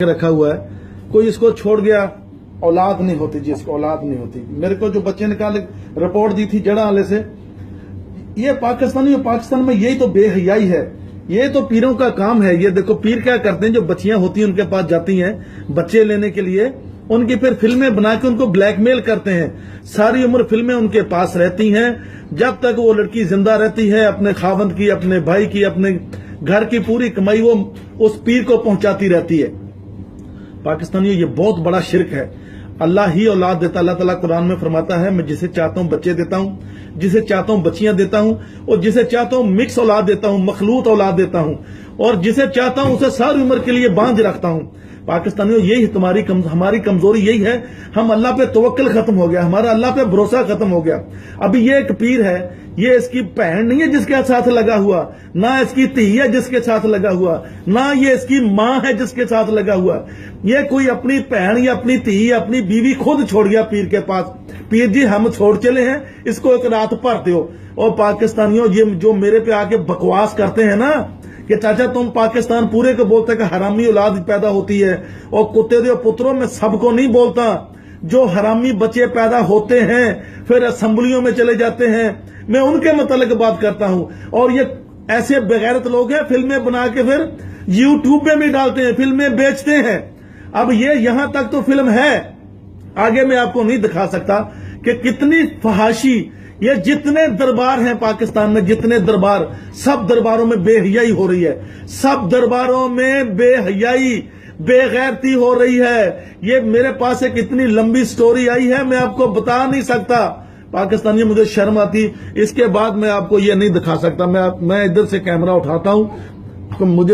रखा हुआ है, कोई इसको छोड़ गया, औलाद नहीं होती जी, इसको औलाद नहीं होती। मेरे को जो बच्चे निकाले रिपोर्ट दी थी जड़ा वाले से, ये पाकिस्तान में यही तो बेहयाई है, ये तो पीरों का काम है। ये देखो पीर क्या करते हैं, जो बच्चियां होती हैं उनके पास जाती हैं बच्चे लेने के लिए, उनकी फिर फिल्में बना के उनको ब्लैकमेल करते हैं। सारी उम्र फिल्में उनके पास रहती हैं, जब तक वो लड़की जिंदा रहती है अपने खावंद की, अपने भाई की, अपने घर की पूरी कमाई वो उस पीर को पहुंचाती रहती है। पाकिस्तानियों, ये बहुत बड़ा शिरक है। अल्लाह ही औलाद देता। अल्लाह ताला कुरान में फरमाता है, मैं जिसे चाहता हूं बच्चे देता हूं, जिसे चाहता हूं बच्चियां देता हूं, और जिसे चाहता हूं मिक्स औलाद देता हूं, मखलूत औलाद देता हूं, और जिसे चाहता हूं उसे सारी उम्र के लिए बांझ रखता हूं। पाकिस्तानियों, यही हमारी कमजोरी यही है, हम अल्लाह पे तवक्कल खत्म हो गया, हमारा अल्लाह पे भरोसा खत्म हो गया। अभी ये एक पीर है, ये इसकी बहन नहीं है जिसके साथ लगा हुआ, ना इसकी धी है जिसके साथ लगा हुआ, ना ये इसकी माँ है जिसके साथ लगा हुआ। ये कोई अपनी बहन या अपनी धी या अपनी बीवी खुद छोड़ गया पीर के पास, पीर जी हम छोड़ चले हैं, इसको एक रात भर दो। और पाकिस्तानियों, ये जो मेरे पे आके बकवास करते हैं ना कि चाचा तुम पाकिस्तान पूरे को बोलते कि हरामी औलाद पैदा होती है, और कुत्ते दे पुत्रों में सबको नहीं बोलता। जो हरामी बच्चे पैदा होते हैं फिर असेंबलियों में चले जाते हैं, मैं उनके मतलब बात करता हूं। और ये ऐसे बेगैरत लोग हैं, फिल्में बना के फिर यूट्यूब में भी डालते हैं, फिल्में बेचते हैं। अब ये यहां तक तो फिल्म है, आगे मैं आपको नहीं दिखा सकता कि कितनी फहाशी, ये जितने दरबार हैं पाकिस्तान में, जितने दरबार, सब दरबारों में बेहयाई हो रही है, सब दरबारों में बेहयाई बेगैरती हो रही है। ये मेरे पास एक इतनी लंबी स्टोरी आई है, मैं आपको बता नहीं सकता। पाकिस्तानी, मुझे शर्म आती, इसके बाद मैं आपको ये नहीं दिखा सकता। मैं इधर से कैमरा उठाता हूं तो मुझे